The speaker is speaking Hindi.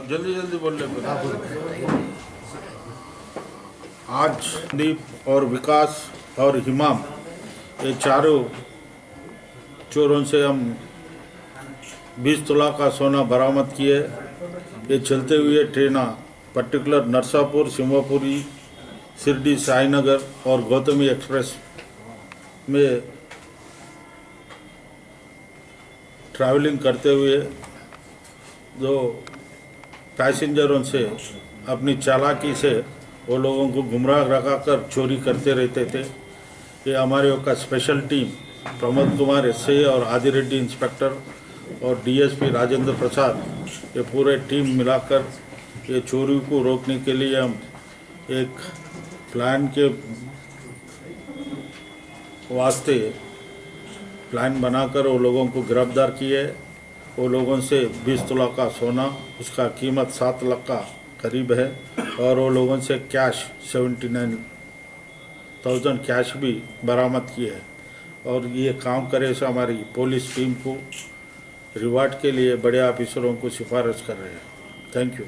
जल्दी जल्दी बोल ले। आज संदीप और विकास और हिमाम, ये चारों चोरों से हम 20 तोला का सोना बरामद किए। ये चलते हुए ट्रेन पर्टिकुलर नरसापुर, सिंहपुरी, शिरडी, साईनगर और गौतमी एक्सप्रेस में ट्रैवलिंग करते हुए जो पैसेंजरों से अपनी चालाकी से वो लोगों को गुमराह लगाकर चोरी करते रहते थे। ये हमारे का special team Pramod Kumar SI और आदि रेड्डी इंस्पेक्टर और डीएसपी राजेंद्र प्रसाद, ये पूरे टीम मिलाकर ये चोरी को रोकने के लिए हम एक प्लान के वास्ते प्लान बनाकर वो लोगों को गिरफ्तार किए। वो लोगों से 20 तोला का सोना, उसका कीमत 7 लाख का करीब है, और वो लोगों से कैश 79,000 कैश भी बरामद किए हैं। और ये काम करे से हमारी पुलिस टीम को रिवार्ड के लिए बड़े ऑफिसरों को सिफारिश कर रहे हैं। Thank you.